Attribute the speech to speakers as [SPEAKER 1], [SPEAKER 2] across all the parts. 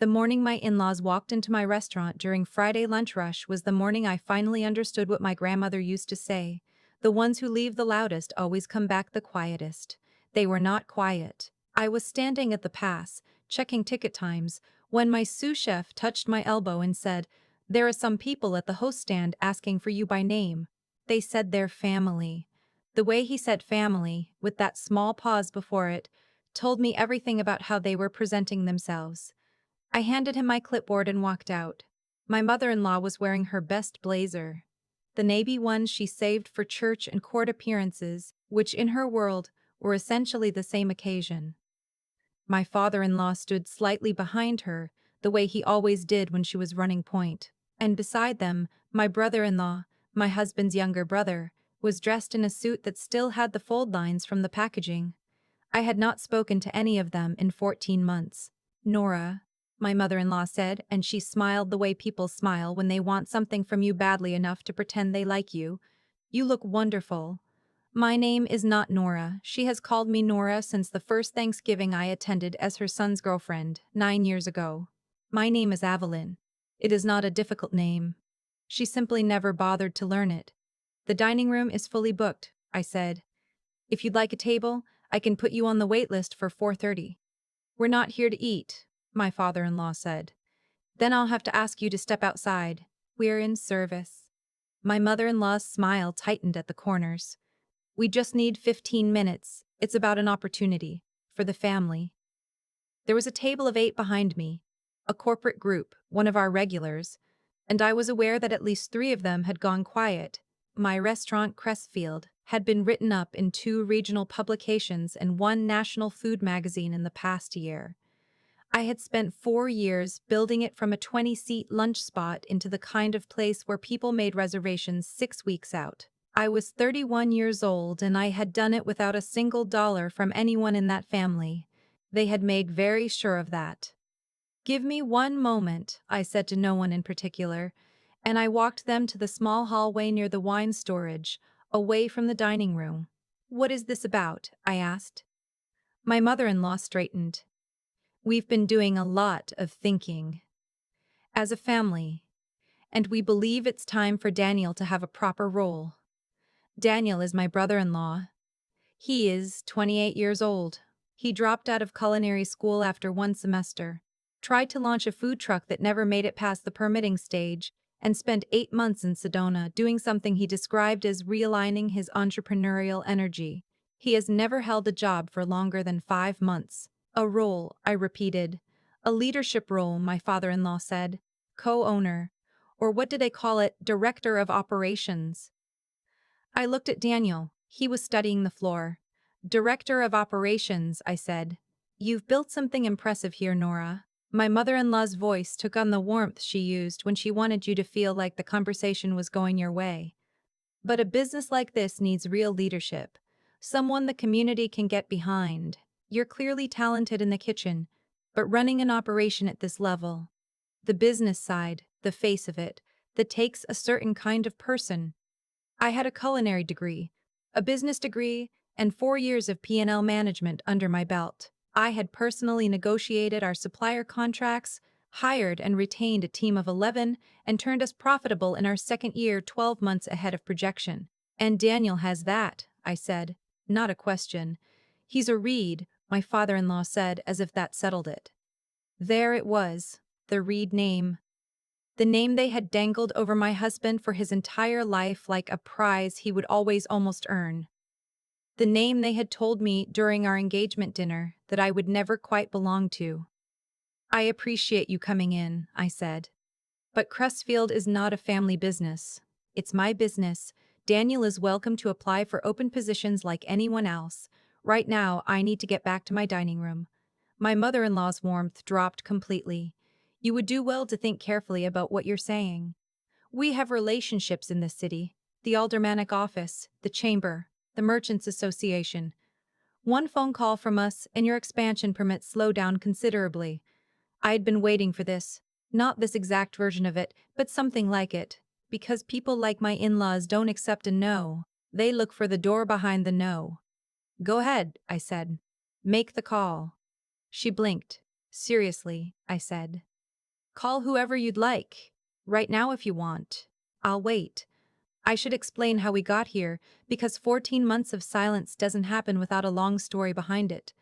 [SPEAKER 1] The morning my in-laws walked into my restaurant during Friday lunch rush was the morning I finally understood what my grandmother used to say. The ones who leave the loudest always come back the quietest. They were not quiet. I was standing at the pass, checking ticket times, when my sous chef touched my elbow and said, "There are some people at the host stand asking for you by name. They said they're family." The way he said family, with that small pause before it, told me everything about how they were presenting themselves. I handed him my clipboard and walked out. My mother-in-law was wearing her best blazer, the navy one she saved for church and court appearances, which in her world were essentially the same occasion. My father-in-law stood slightly behind her, the way he always did when she was running point. And beside them, my brother-in-law, my husband's younger brother, was dressed in a suit that still had the fold lines from the packaging. I had not spoken to any of them in 14 months. "Nora," my mother-in-law said, and she smiled the way people smile when they want something from you badly enough to pretend they like you. "You look wonderful." My name is not Nora. She has called me Nora since the first Thanksgiving I attended as her son's girlfriend, 9 years ago. My name is Evelyn. It is not a difficult name. She simply never bothered to learn it. "The dining room is fully booked," I said. "If you'd like a table, I can put you on the wait list for 4:30. "We're not here to eat," my father-in-law said. "Then I'll have to ask you to step outside. We're in service." My mother-in-law's smile tightened at the corners. "We just need 15 minutes. It's about an opportunity. For the family." There was a table of 8 behind me, a corporate group, one of our regulars, and I was aware that at least 3 of them had gone quiet. My restaurant, Crestfield, had been written up in 2 regional publications and 1 national food magazine in the past year. I had spent 4 years building it from a 20-seat lunch spot into the kind of place where people made reservations 6 weeks out. I was 31 years old and I had done it without a single dollar from anyone in that family. They had made very sure of that. "Give me one moment," I said to no one in particular, and I walked them to the small hallway near the wine storage, away from the dining room. "What is this about?" I asked. My mother-in-law straightened. "We've been doing a lot of thinking as a family, and we believe it's time for Daniel to have a proper role." Daniel is my brother-in-law. He is 28 years old. He dropped out of culinary school after 1 semester, tried to launch a food truck that never made it past the permitting stage, and spent 8 months in Sedona doing something he described as realigning his entrepreneurial energy. He has never held a job for longer than 5 months. "A role," I repeated. "A leadership role," my father-in-law said. "Co-owner. Or what do they call it? Director of operations." I looked at Daniel. He was studying the floor. "Director of operations," I said. "You've built something impressive here, Nora." My mother-in-law's voice took on the warmth she used when she wanted you to feel like the conversation was going your way. "But a business like this needs real leadership. Someone the community can get behind. You're clearly talented in the kitchen, but running an operation at this level, the business side, the face of it, that takes a certain kind of person." I had a culinary degree, a business degree, and 4 years of P&L management under my belt. I had personally negotiated our supplier contracts, hired and retained a team of 11, and turned us profitable in our second year 12 months ahead of projection. "And Daniel has that," I said. "Not a question." "He's a Reed," my father-in-law said, as if that settled it. There it was, the Reed name. The name they had dangled over my husband for his entire life like a prize he would always almost earn. The name they had told me during our engagement dinner that I would never quite belong to. "I appreciate you coming in," I said. "But Crestfield is not a family business. It's my business. Daniel is welcome to apply for open positions like anyone else. Right now, I need to get back to my dining room." My mother-in-law's warmth dropped completely. "You would do well to think carefully about what you're saying. We have relationships in this city, the aldermanic office, the chamber, the merchants association. One phone call from us and your expansion permits slow down considerably." I had been waiting for this. Not this exact version of it, but something like it. Because people like my in-laws don't accept a no. They look for the door behind the no. "Go ahead," I said. "Make the call." She blinked. "Seriously," I said. Call whoever you'd like. Right now if you want. I'll wait. I should explain how we got here, because 14 months of silence doesn't happen without a long story behind it.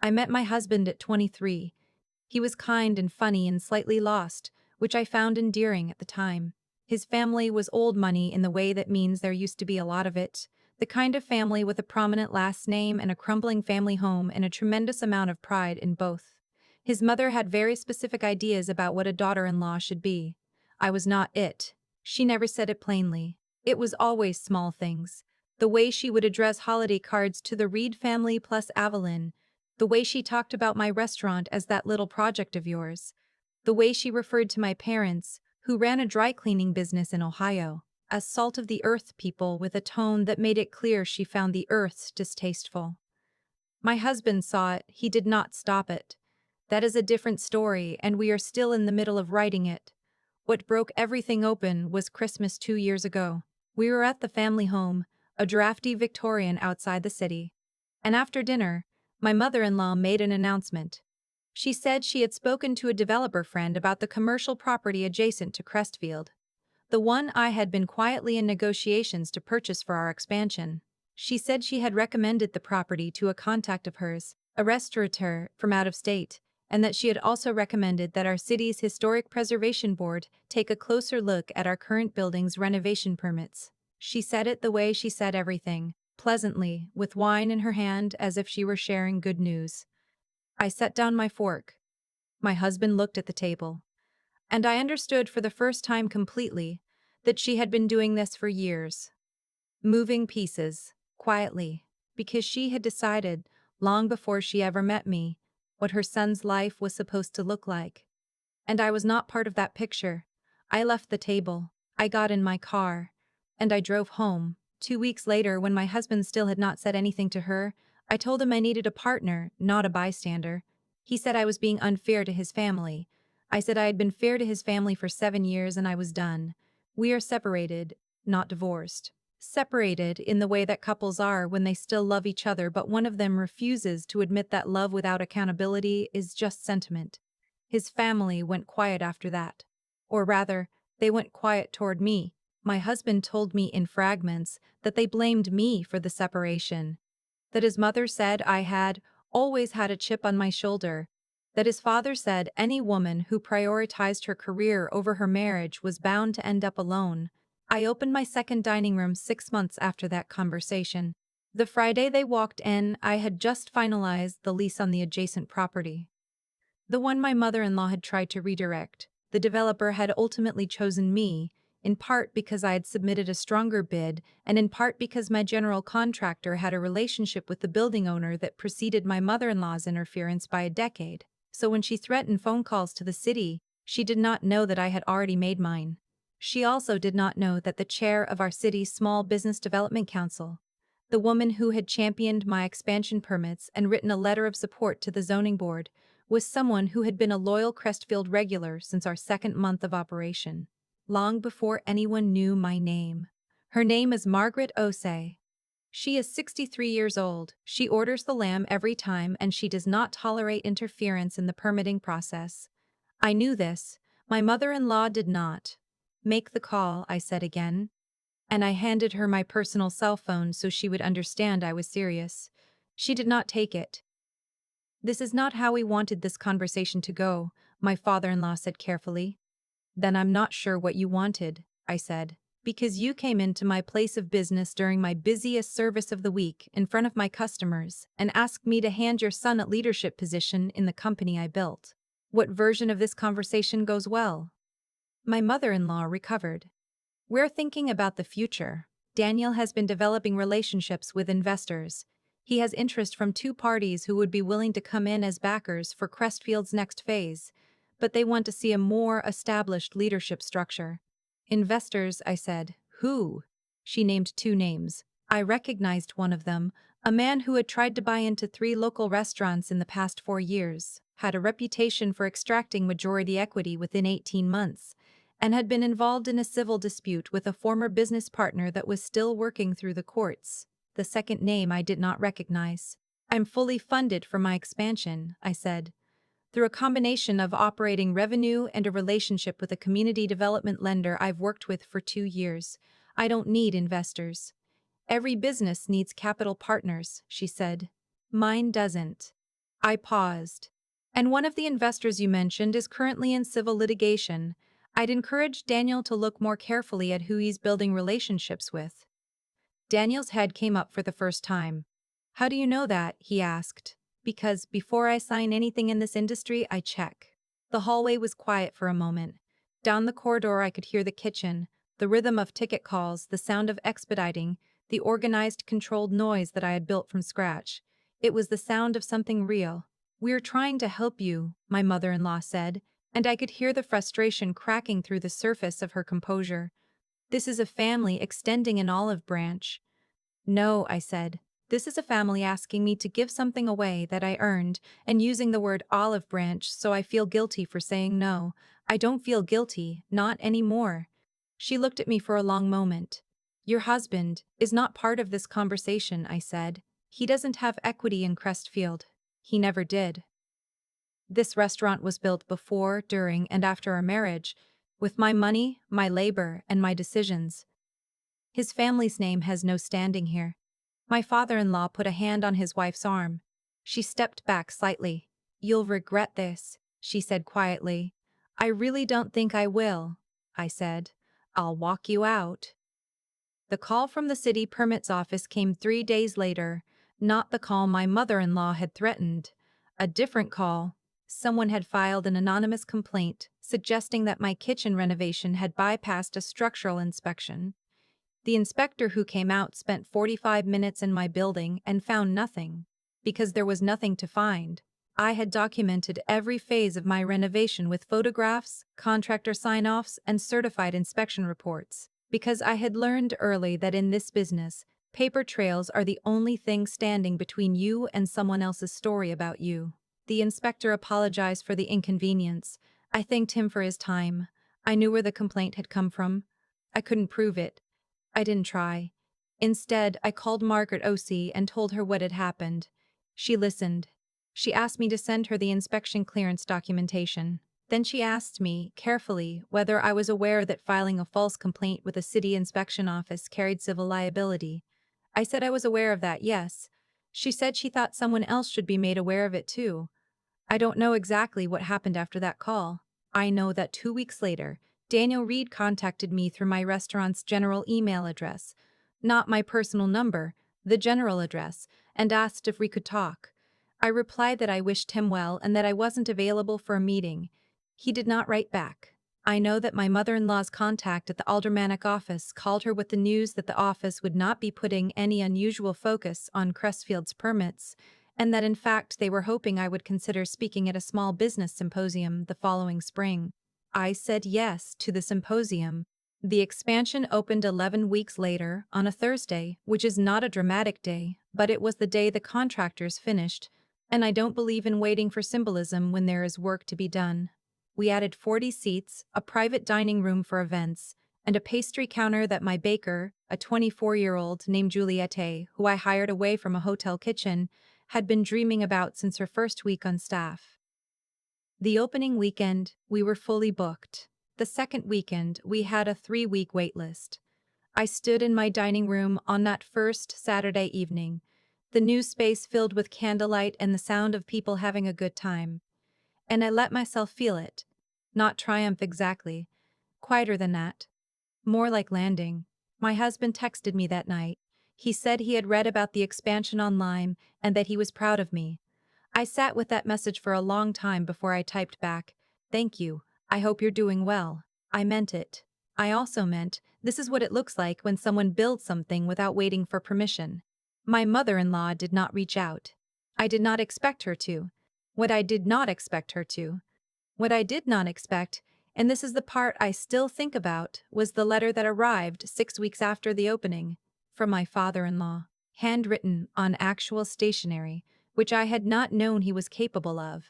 [SPEAKER 1] I met my husband at 23. He was kind and funny and slightly lost, which I found endearing at the time. His family was old money in the way that means there used to be a lot of it. The kind of family with a prominent last name and a crumbling family home and a tremendous amount of pride in both. His mother had very specific ideas about what a daughter-in-law should be. I was not it. She never said it plainly. It was always small things. The way she would address holiday cards to the Reed family plus Evelyn, the way she talked about my restaurant as that little project of yours. The way she referred to my parents, who ran a dry cleaning business in Ohio, as salt-of-the-earth people with a tone that made it clear she found the earths distasteful. My husband saw it, he did not stop it. That is a different story, and we are still in the middle of writing it. What broke everything open was Christmas 2 years ago. We were at the family home, a drafty Victorian outside the city. And after dinner, my mother-in-law made an announcement. She said she had spoken to a developer friend about the commercial property adjacent to Crestfield, the one I had been quietly in negotiations to purchase for our expansion. She said she had recommended the property to a contact of hers, a restaurateur from out of state, and that she had also recommended that our city's Historic Preservation Board take a closer look at our current building's renovation permits. She said it the way she said everything, pleasantly, with wine in her hand as if she were sharing good news. I set down my fork. My husband looked at the table. And I understood for the first time completely that she had been doing this for years. Moving pieces, quietly, because she had decided, long before she ever met me, what her son's life was supposed to look like. And I was not part of that picture. I left the table, I got in my car, and I drove home. 2 weeks later, when my husband still had not said anything to her, I told him I needed a partner, not a bystander. He said I was being unfair to his family. I said I had been fair to his family for 7 years and I was done. We are separated, not divorced. Separated in the way that couples are when they still love each other, but one of them refuses to admit that love without accountability is just sentiment. His family went quiet after that. Or rather, they went quiet toward me. My husband told me in fragments that they blamed me for the separation. That his mother said I had always had a chip on my shoulder. That his father said any woman who prioritized her career over her marriage was bound to end up alone. I opened my second dining room 6 months after that conversation. The Friday they walked in, I had just finalized the lease on the adjacent property. The one my mother-in-law had tried to redirect. The developer had ultimately chosen me, in part because I had submitted a stronger bid, and in part because my general contractor had a relationship with the building owner that preceded my mother-in-law's interference by a decade. So when she threatened phone calls to the city, she did not know that I had already made mine. She also did not know that the chair of our city's Small Business Development Council, the woman who had championed my expansion permits and written a letter of support to the zoning board, was someone who had been a loyal Crestfield regular since our second month of operation, long before anyone knew my name. Her name is Margaret Osei. She is 63 years old, she orders the lamb every time, and she does not tolerate interference in the permitting process. I knew this. My mother-in-law did not. Make the call, I said again. And I handed her my personal cell phone so she would understand I was serious. She did not take it. This is not how we wanted this conversation to go, my father-in-law said carefully. Then I'm not sure what you wanted, I said, because you came into my place of business during my busiest service of the week in front of my customers and asked me to hand your son a leadership position in the company I built. What version of this conversation goes well? My mother-in-law recovered. We're thinking about the future. Daniel has been developing relationships with investors. He has interest from two parties who would be willing to come in as backers for Crestfield's next phase, but they want to see a more established leadership structure. Investors, I said. Who? She named two names. I recognized one of them, a man who had tried to buy into 3 local restaurants in the past 4 years, had a reputation for extracting majority equity within 18 months, and had been involved in a civil dispute with a former business partner that was still working through the courts. The second name I did not recognize. I'm fully funded for my expansion, I said. Through a combination of operating revenue and a relationship with a community development lender I've worked with for 2 years, I don't need investors. Every business needs capital partners, she said. Mine doesn't. I paused. And one of the investors you mentioned is currently in civil litigation. I'd encourage Daniel to look more carefully at who he's building relationships with. Daniel's head came up for the first time. How do you know that? He asked. Because before I sign anything in this industry, I check. The hallway was quiet for a moment. Down the corridor, I could hear the kitchen, the rhythm of ticket calls, the sound of expediting, the organized, controlled noise that I had built from scratch. It was the sound of something real. We're trying to help you, my mother-in-law said, and I could hear the frustration cracking through the surface of her composure. This is a family extending an olive branch. No, I said. This is a family asking me to give something away that I earned, and using the word olive branch, so I feel guilty for saying no. I don't feel guilty, not anymore. She looked at me for a long moment. Your husband is not part of this conversation, I said. He doesn't have equity in Crestfield. He never did. This restaurant was built before, during, and after our marriage, with my money, my labor, and my decisions. His family's name has no standing here. My father-in-law put a hand on his wife's arm. She stepped back slightly. You'll regret this, she said quietly. I really don't think I will, I said. I'll walk you out. The call from the city permits office came 3 days later, not the call my mother-in-law had threatened. A different call. Someone had filed an anonymous complaint, suggesting that my kitchen renovation had bypassed a structural inspection. The inspector who came out spent 45 minutes in my building and found nothing. Because there was nothing to find. I had documented every phase of my renovation with photographs, contractor sign-offs, and certified inspection reports. Because I had learned early that in this business, paper trails are the only thing standing between you and someone else's story about you. The inspector apologized for the inconvenience. I thanked him for his time. I knew where the complaint had come from. I couldn't prove it. I didn't try. Instead, I called Margaret O.C. and told her what had happened. She listened. She asked me to send her the inspection clearance documentation. Then she asked me, carefully, whether I was aware that filing a false complaint with a city inspection office carried civil liability. I said I was aware of that, yes. She said she thought someone else should be made aware of it too. I don't know exactly what happened after that call. I know that 2 weeks later, Daniel Reed contacted me through my restaurant's general email address, not my personal number, the general address, and asked if we could talk. I replied that I wished him well and that I wasn't available for a meeting. He did not write back. I know that my mother-in-law's contact at the aldermanic office called her with the news that the office would not be putting any unusual focus on Crestfield's permits, and that in fact they were hoping I would consider speaking at a small business symposium the following spring. I said yes to the symposium. The expansion opened 11 weeks later, on a Thursday, which is not a dramatic day, but it was the day the contractors finished, and I don't believe in waiting for symbolism when there is work to be done. We added 40 seats, a private dining room for events, and a pastry counter that my baker, a 24-year-old named Juliette, who I hired away from a hotel kitchen, had been dreaming about since her first week on staff. The opening weekend, we were fully booked. The second weekend, we had a 3-week waitlist. I stood in my dining room on that first Saturday evening, the new space filled with candlelight and the sound of people having a good time. And I let myself feel it. Not triumph exactly. Quieter than that. More like landing. My husband texted me that night. He said he had read about the expansion online and that he was proud of me. I sat with that message for a long time before I typed back, "Thank you, I hope you're doing well." I meant it. I also meant, this is what it looks like when someone builds something without waiting for permission. My mother-in-law did not reach out. I did not expect her to. What I did not expect her to. What I did not expect, and this is the part I still think about, was the letter that arrived 6 weeks after the opening, from my father-in-law, handwritten on actual stationery, which I had not known he was capable of.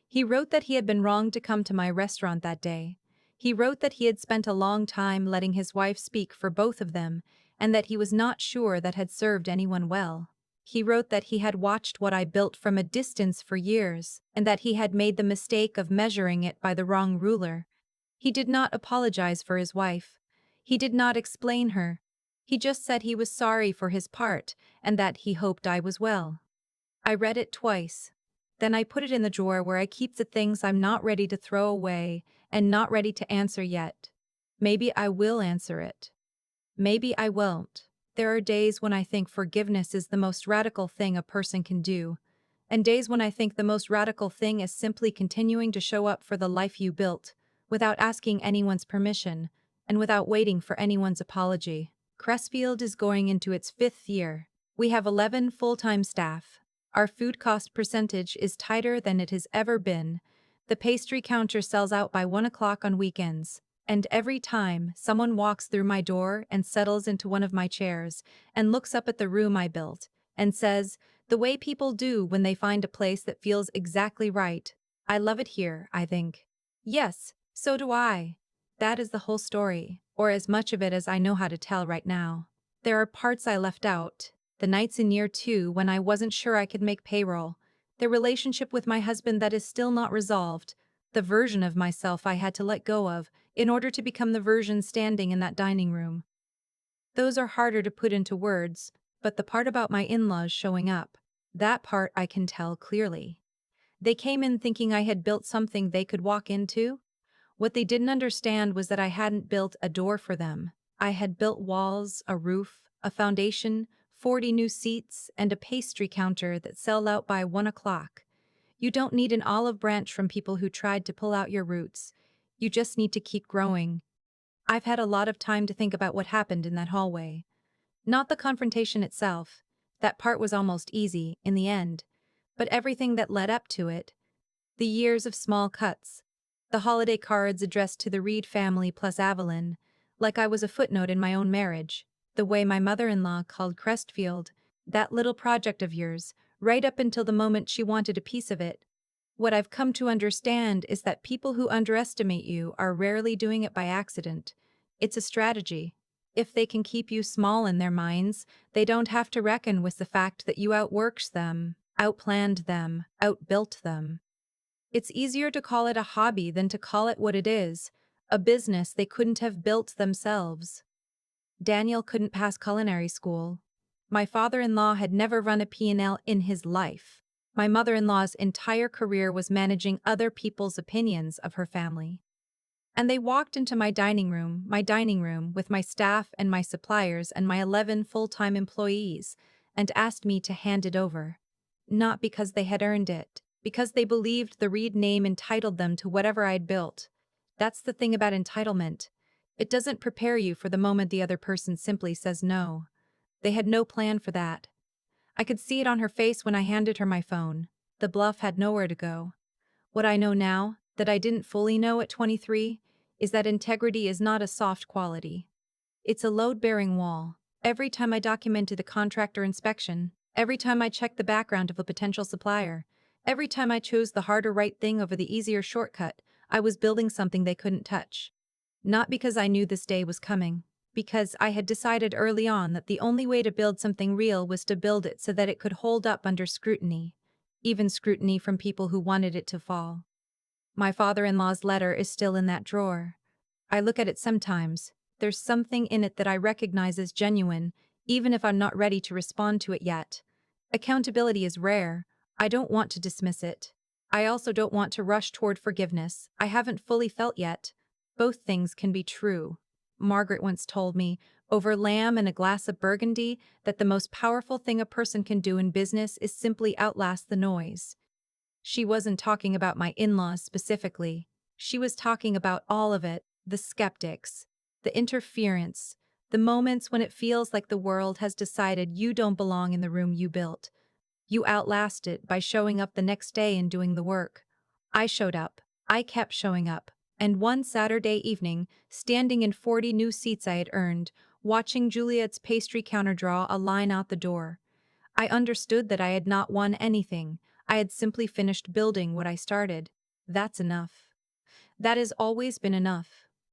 [SPEAKER 1] He wrote that he had been wrong to come to my restaurant that day. He wrote that he had spent a long time letting his wife speak for both of them, and that he was not sure that had served anyone well. He wrote that he had watched what I built from a distance for years, and that he had made the mistake of measuring it by the wrong ruler. He did not apologize for his wife. He did not explain her. He just said he was sorry for his part, and that he hoped I was well. I read it twice. Then I put it in the drawer where I keep the things I'm not ready to throw away and not ready to answer yet. Maybe I will answer it. Maybe I won't. There are days when I think forgiveness is the most radical thing a person can do, and days when I think the most radical thing is simply continuing to show up for the life you built, without asking anyone's permission, and without waiting for anyone's apology. Crestfield is going into its 5th year. We have 11 full-time staff. Our food cost percentage is tighter than it has ever been. The pastry counter sells out by 1 o'clock on weekends. And every time someone walks through my door and settles into one of my chairs and looks up at the room I built and says, the way people do when they find a place that feels exactly right, I love it here, I think. Yes, so do I. That is the whole story, or as much of it as I know how to tell right now. There are parts I left out. The nights in year 2 when I wasn't sure I could make payroll. The relationship with my husband that is still not resolved. The version of myself I had to let go of in order to become the version standing in that dining room. Those are harder to put into words, but the part about my in-laws showing up, that part I can tell clearly. They came in thinking I had built something they could walk into. What they didn't understand was that I hadn't built a door for them. I had built walls, a roof, a foundation, 40 new seats, and a pastry counter that sell out by 1 o'clock. You don't need an olive branch from people who tried to pull out your roots. You just need to keep growing. I've had a lot of time to think about what happened in that hallway. Not the confrontation itself. That part was almost easy, in the end. But everything that led up to it. The years of small cuts. The holiday cards addressed to the Reed family plus Evelyn, like I was a footnote in my own marriage. The way my mother-in-law called Crestfield, that little project of yours, right up until the moment she wanted a piece of it. What I've come to understand is that people who underestimate you are rarely doing it by accident. It's a strategy. If they can keep you small in their minds, they don't have to reckon with the fact that you outworked them, outplanned them, outbuilt them. It's easier to call it a hobby than to call it what it is, a business they couldn't have built themselves. Daniel couldn't pass culinary school. My father-in-law had never run a P&L in his life. My mother-in-law's entire career was managing other people's opinions of her family. And they walked into my dining room with my staff and my suppliers and my 11 full-time employees, and asked me to hand it over. Not because they had earned it, because they believed the Reed name entitled them to whatever I'd built. That's the thing about entitlement. It doesn't prepare you for the moment the other person simply says no. They had no plan for that. I could see it on her face when I handed her my phone. The bluff had nowhere to go. What I know now, that I didn't fully know at 23, is that integrity is not a soft quality. It's a load-bearing wall. Every time I documented a contractor inspection, every time I checked the background of a potential supplier, every time I chose the harder right thing over the easier shortcut, I was building something they couldn't touch. Not because I knew this day was coming. Because I had decided early on that the only way to build something real was to build it so that it could hold up under scrutiny, even scrutiny from people who wanted it to fall. My father-in-law's letter is still in that drawer. I look at it sometimes. There's something in it that I recognize as genuine, even if I'm not ready to respond to it yet. Accountability is rare. I don't want to dismiss it. I also don't want to rush toward forgiveness. I haven't fully felt yet. Both things can be true. Margaret once told me, over lamb and a glass of burgundy, that the most powerful thing a person can do in business is simply outlast the noise. She wasn't talking about my in-laws specifically. She was talking about all of it, the skeptics, the interference, the moments when it feels like the world has decided you don't belong in the room you built. You outlast it by showing up the next day and doing the work. I showed up. I kept showing up. And one Saturday evening, standing in 40 new seats I had earned, watching Juliet's pastry counter draw a line out the door, I understood that I had not won anything. I had simply finished building what I started. That's enough. That has always been enough.